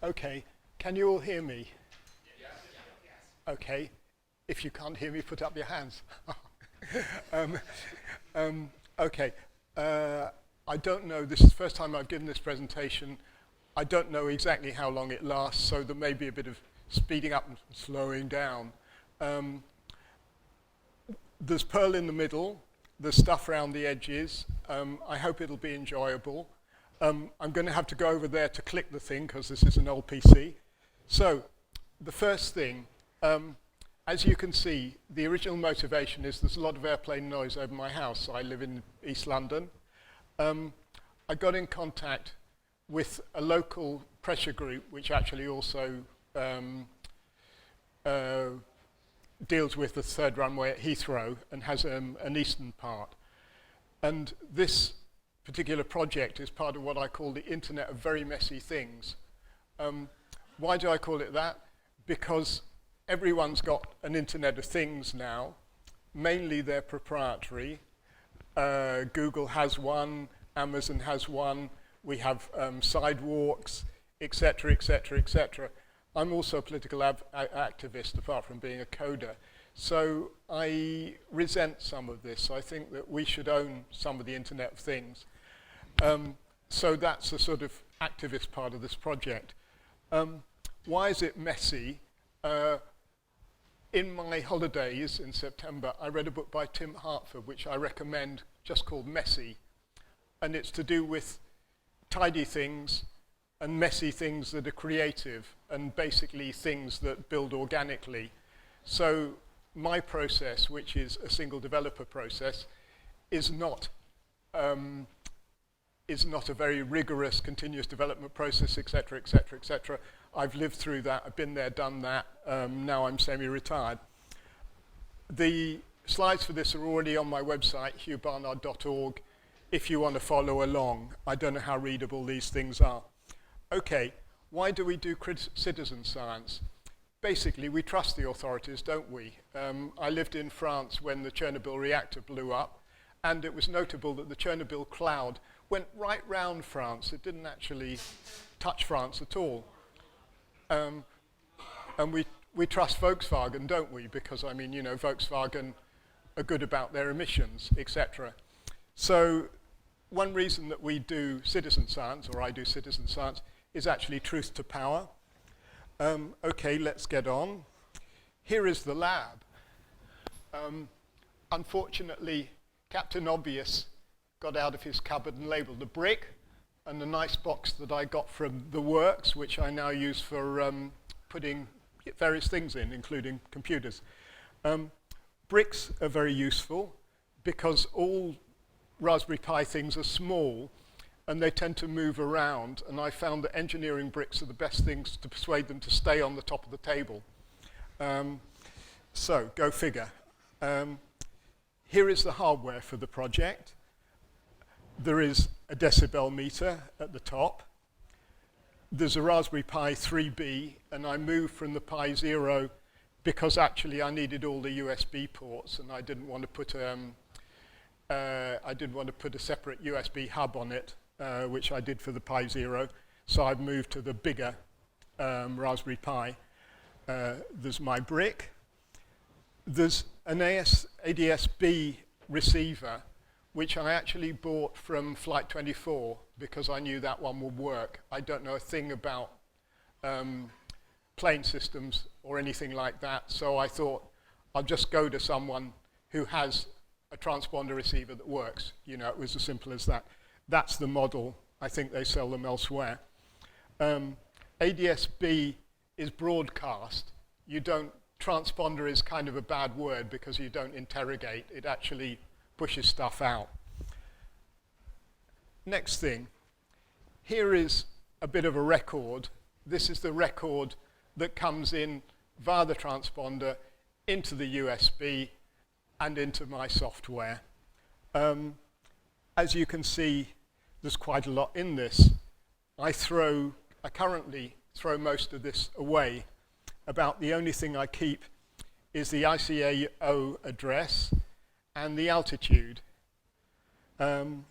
Okay, can you all hear me? Yes. Okay, if you can't hear me, put up your hands. Okay, I don't know, this is the first time I've given this presentation. I don't know exactly how long it lasts, so there may be a bit of speeding up and slowing down. There's Perl in the middle, there's stuff around the edges. I hope it'll be enjoyable. I'm going to have to go over there to click the thing because this is an old PC. So, the first thing, as you can see, the original motivation is there's a lot of airplane noise over my house. I live in East London. I got in contact with a local pressure group, which actually also deals with the third runway at Heathrow and has an eastern part. And this particular project is part of what I call the Internet of Very Messy Things. Why do I call it that? Because everyone's got an Internet of Things now. Mainly they're proprietary. Google has one, Amazon has one, we have sidewalks, etc., etc., etc. I'm also a political activist, apart from being a coder. So I resent some of this. I think that we should own some of the Internet of Things. So that's the sort of activist part of this project. Why is it messy? In my holidays in September, I read a book by Tim Hartford, which I recommend, just called Messy. And it's to do with tidy things and messy things that are creative, and basically things that build organically. So my process, which is a single developer process, is not a very rigorous continuous development process, etc., etc., etc. I've lived through that, I've been there, done that, now I'm semi-retired. The slides for this are already on my website, hughbarnard.org, if you want to follow along. I don't know how readable these things are. Okay, why do we do citizen science? Basically, we trust the authorities, don't we? I lived in France when the Chernobyl reactor blew up, and it was notable that the Chernobyl cloud went right round France. It didn't actually touch France at all. And we trust Volkswagen, don't we? Because, I mean, you know, Volkswagen are good about their emissions, etc. So one reason that we do citizen science, or I do citizen science, is actually truth to power. Okay, let's get on. Here is the lab. Unfortunately, Captain Obvious got out of his cupboard and labeled a brick, and a nice box that I got from the Works, which I now use for putting various things in, including computers. Bricks are very useful because all Raspberry Pi things are small and they tend to move around, and I found that engineering bricks are the best things to persuade them to stay on the top of the table. So, go figure. Here is the hardware for the project. There is a decibel meter at the top. There's a Raspberry Pi 3B, and I moved from the Pi-Zero because actually I needed all the USB ports, and I didn't want to put a separate USB hub on it, which I did for the Pi-Zero. So I've moved to the bigger Raspberry Pi. There's my brick. There's an ADS-B receiver, which I actually bought from Flight 24 because I knew that one would work. I don't know a thing about plane systems or anything like that, so I thought I'll just go to someone who has a transponder receiver that works. You know, it was as simple as that. That's the model. I think they sell them elsewhere. ADS-B is broadcast. You don't, transponder is kind of a bad word because you don't interrogate. It actually pushes stuff out. Next thing, here is a bit of a record. This is the record that comes in via the transponder into the USB and into my software. As you can see, there's quite a lot in this. I currently throw most of this away. About the only thing I keep is the ICAO address and the altitude. Go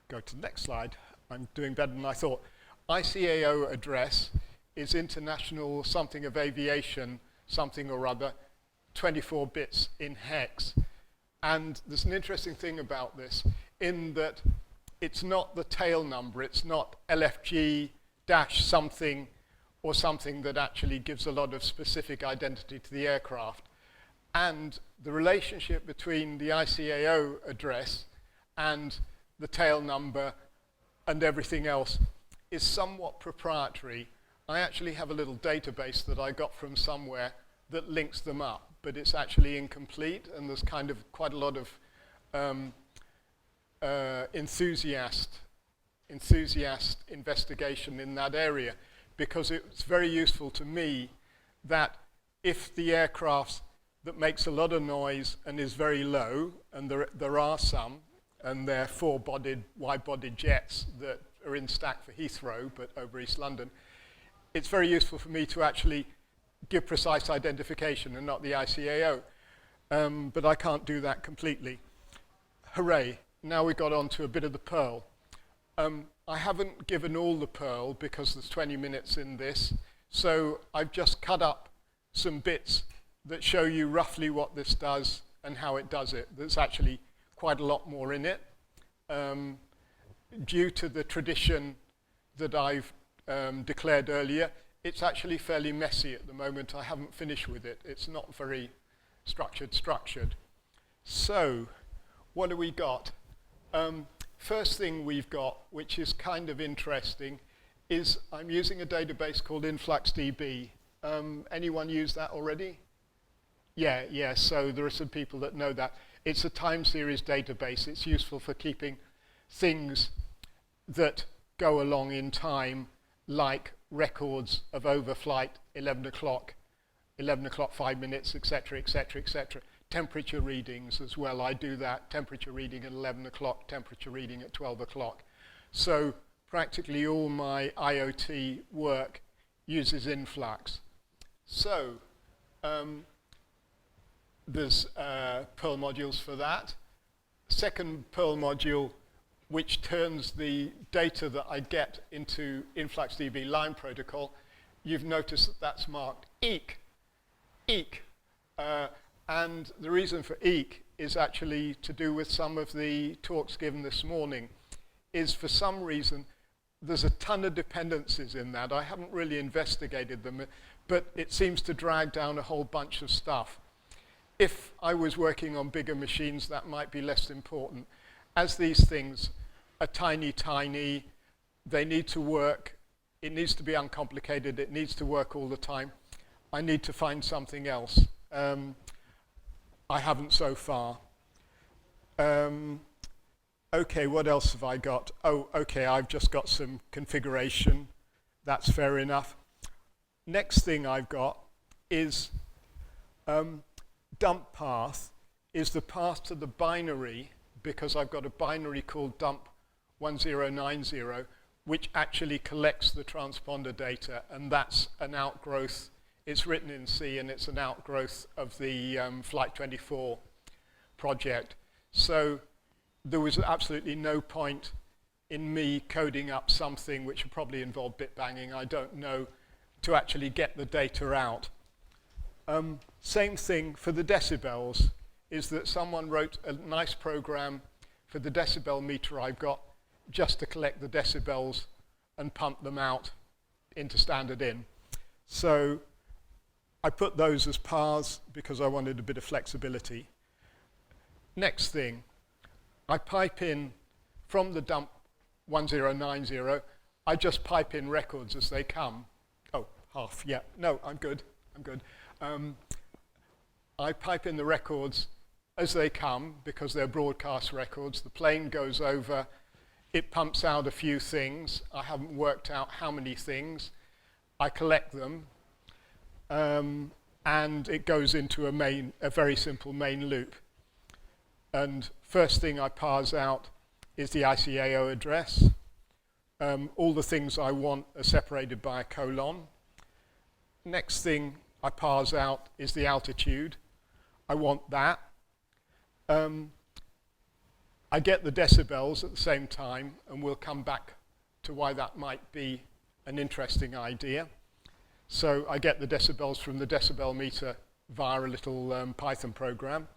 to the next slide. I'm doing better than I thought. ICAO address is International Something of Aviation, something or other, 24 bits in hex. And there's an interesting thing about this, in that it's not the tail number, it's not LFG dash something or something that actually gives a lot of specific identity to the aircraft. And the relationship between the ICAO address and the tail number and everything else is somewhat proprietary. I actually have a little database that I got from somewhere that links them up, but it's actually incomplete, and there's kind of quite a lot of enthusiast investigation in that area, because it's very useful to me that if the aircraft that makes a lot of noise and is very low, and there are some, and they're four-bodied, wide-bodied jets that are in stack for Heathrow, but over East London, it's very useful for me to actually give precise identification and not the ICAO. But I can't do that completely. Hooray, now we got on to a bit of the Perl. I haven't given all the Perl because there's 20 minutes in this, so I've just cut up some bits that show you roughly what this does and how it does it. There's actually quite a lot more in it. Due to the tradition that I've declared earlier, it's actually fairly messy at the moment. I haven't finished with it. It's not very structured. So, what do we got? First thing we've got, which is kind of interesting, is I'm using a database called Influxdb. Anyone use that already? Yeah, so there are some people that know that. It's a time series database. It's useful for keeping things that go along in time, like records of overflight, 11 o'clock, 5 minutes, etc. Temperature readings as well. I do that, temperature reading at 11 o'clock, temperature reading at 12 o'clock. So practically all my IoT work uses Influx. So there's Perl modules for that. Second Perl module, which turns the data that I get into Influxdb line protocol, you've noticed that that's marked EEC. And the reason for EEC is actually to do with some of the talks given this morning, is for some reason there's a ton of dependencies in that. I haven't really investigated them, but it seems to drag down a whole bunch of stuff. If I was working on bigger machines, that might be less important. As these things are tiny, they need to work. It needs to be uncomplicated. It needs to work all the time. I need to find something else. I haven't so far. Okay, what else have I got? Oh, okay, I've just got some configuration. That's fair enough. Next thing I've got is dump path is the path to the binary, because I've got a binary called dump 1090, which actually collects the transponder data, and that's an outgrowth. It's written in C, and it's an outgrowth of the Flight 24 project. So there was absolutely no point in me coding up something which would probably involve bit banging, I don't know, to actually get the data out. Same thing for the decibels, is that someone wrote a nice program for the decibel meter I've got just to collect the decibels and pump them out into standard in. So I put those as paths because I wanted a bit of flexibility. Next thing, I pipe in from the dump 1090, I just pipe in records as they come. Oh, half, yeah. No, I'm good. I pipe in the records as they come because they're broadcast records. The plane goes over, it pumps out a few things. I haven't worked out how many things. I collect them, and it goes into a very simple main loop. And first thing I parse out is the ICAO address. All the things I want are separated by a colon. Next thing I parse out is the altitude. I want that. I get the decibels at the same time, and we'll come back to why that might be an interesting idea. So I get the decibels from the decibel meter via a little Python program.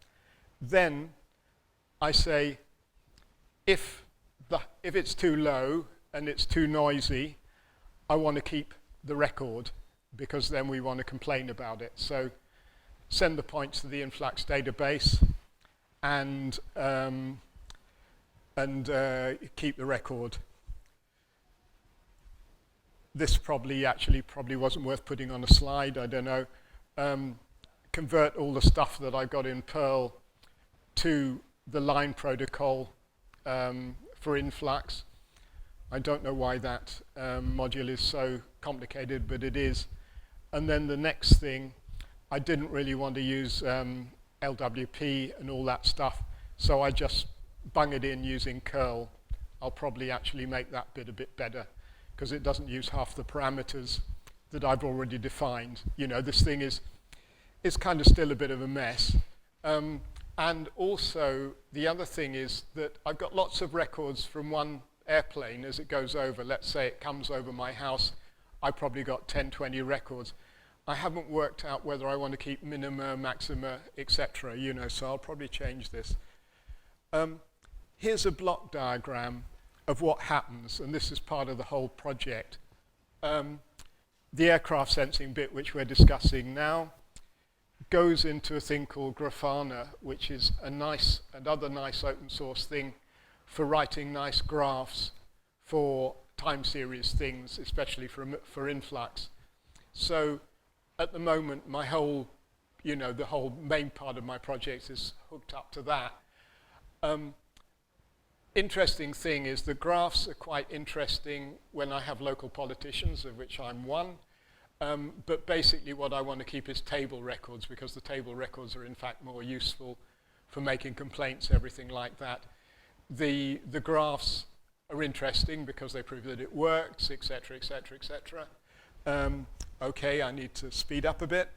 Then I say, if it's too low and it's too noisy, I want to keep the record, because then we want to complain about it. So send the points to the Influx database and keep the record. This probably wasn't worth putting on a slide, I don't know. Convert all the stuff that I've got in Perl to the line protocol for Influx. I don't know why that module is so complicated, but it is. And then the next thing, I didn't really want to use LWP and all that stuff, so I just bung it in using curl. I'll probably actually make that bit a bit better, because it doesn't use half the parameters that I've already defined. You know, this thing is kind of still a bit of a mess. And also, the other thing is that I've got lots of records from one airplane as it goes over. Let's say it comes over my house. I've probably got 10, 20 records. I haven't worked out whether I want to keep minima, maxima, etc. You know, so I'll probably change this. Here's a block diagram of what happens, and this is part of the whole project. The aircraft sensing bit, which we're discussing now, goes into a thing called Ravana, which is another nice open source thing for writing nice graphs for time series things, especially for Influx. So at the moment, my whole, the whole main part of my project is hooked up to that. Interesting thing is the graphs are quite interesting when I have local politicians, of which I'm one. But basically what I want to keep is table records, because the table records are in fact more useful for making complaints, everything like that. The graphs are interesting because they prove that it works, etc., etc., etc. Okay, I need to speed up a bit.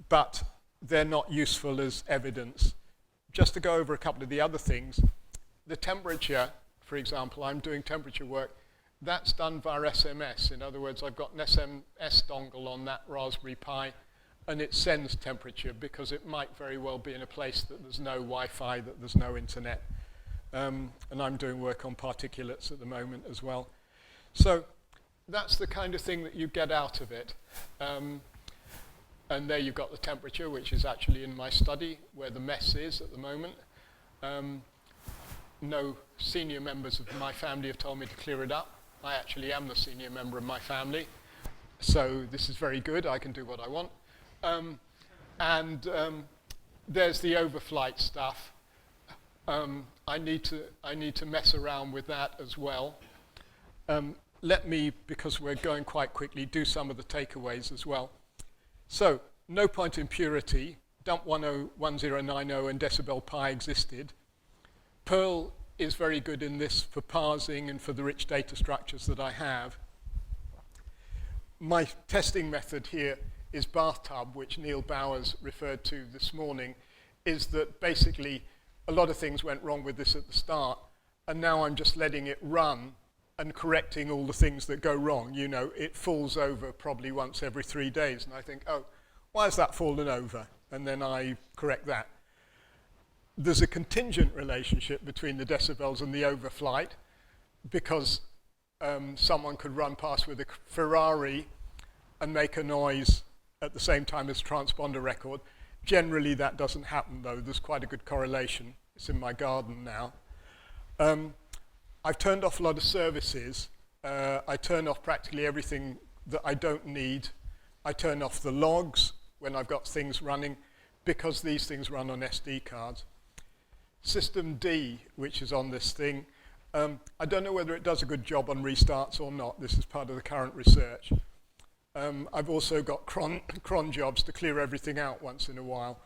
But they're not useful as evidence. Just to go over a couple of the other things, the temperature, for example, I'm doing temperature work. That's done via SMS. In other words, I've got an SMS dongle on that Raspberry Pi, and it sends temperature, because it might very well be in a place that there's no Wi-Fi, that there's no internet. And I'm doing work on particulates at the moment as well. So that's the kind of thing that you get out of it. And there you've got the temperature, which is actually in my study, where the mess is at the moment. No senior members of my family have told me to clear it up. I actually am the senior member of my family, so this is very good. I can do what I want. There's the overflight stuff. I need to mess around with that as well. Let me, because we're going quite quickly, do some of the takeaways as well. So, no point in purity. Dump 1090 and decibel pi existed. Perl is very good in this for parsing and for the rich data structures that I have. My testing method here is bathtub, which Neil Bowers referred to this morning, is that basically a lot of things went wrong with this at the start, and now I'm just letting it run and correcting all the things that go wrong. You know, it falls over probably once every 3 days, and I think, oh, why has that fallen over? And then I correct that. There's a contingent relationship between the decibels and the overflight, because someone could run past with a Ferrari and make a noise at the same time as transponder record. Generally, that doesn't happen, though. There's quite a good correlation. It's in my garden now. I've turned off a lot of services. I turn off practically everything that I don't need. I turn off the logs when I've got things running, because these things run on SD cards. System D, which is on this thing, I don't know whether it does a good job on restarts or not. This is part of the current research. I've also got cron jobs to clear everything out once in a while.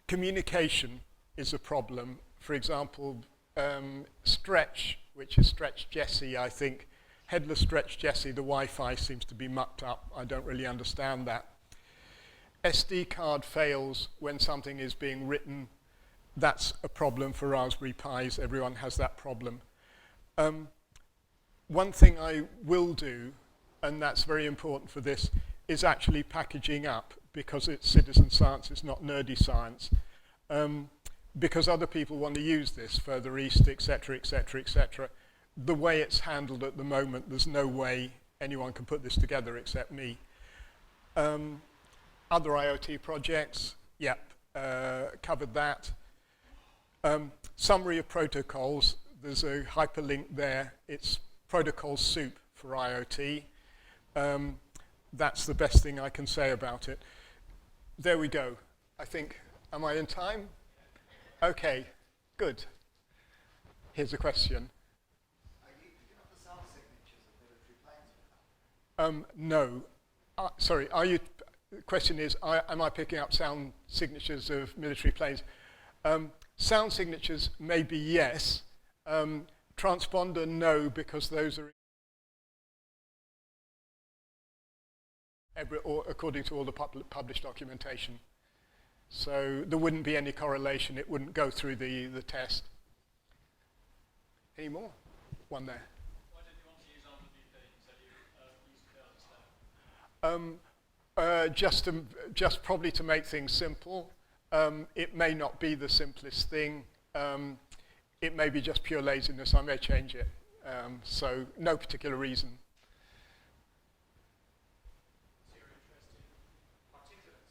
Communication is a problem. For example, Stretch, which is Stretch Jesse, I think. Headless Stretch Jesse, the Wi-Fi seems to be mucked up. I don't really understand that. SD card fails when something is being written. That's a problem for Raspberry Pis. Everyone has that problem. one thing I will do, and that's very important for this, is actually packaging up, because it's citizen science, it's not nerdy science, because other people want to use this further east, etc., etc., etc. The way it's handled at the moment, there's no way anyone can put this together except me. Other IoT projects, yep, covered that. Summary of protocols, there's a hyperlink there. It's protocol soup for IoT. That's the best thing I can say about it. There we go. I think, am I in time? Okay, good. Here's a question. Are you picking up the sound signatures of military planes with that? No. Sorry, the question is, am I picking up sound signatures of military planes? Sound signatures, maybe yes. Transponder, no, because those are according to all the published documentation. So there wouldn't be any correlation. It wouldn't go through the test. Any more? One there. Why did you want to use underneath it? You said you used to Just probably to make things simple. It may not be the simplest thing. It may be just pure laziness. I may change it. So no particular reason. So you're interested in particulates,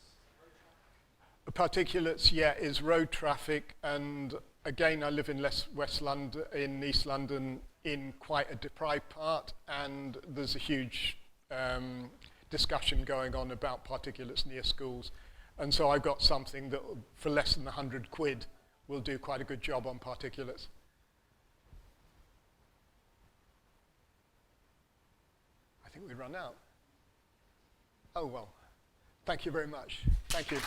Particulates, yeah, is road traffic, and again, I live in West London, in East London, in quite a deprived part, and there's a huge discussion going on about particulates near schools, and so I've got something that, for less than 100 quid, will do quite a good job on particulates. I think we've run out. Oh well, thank you very much. Thank you.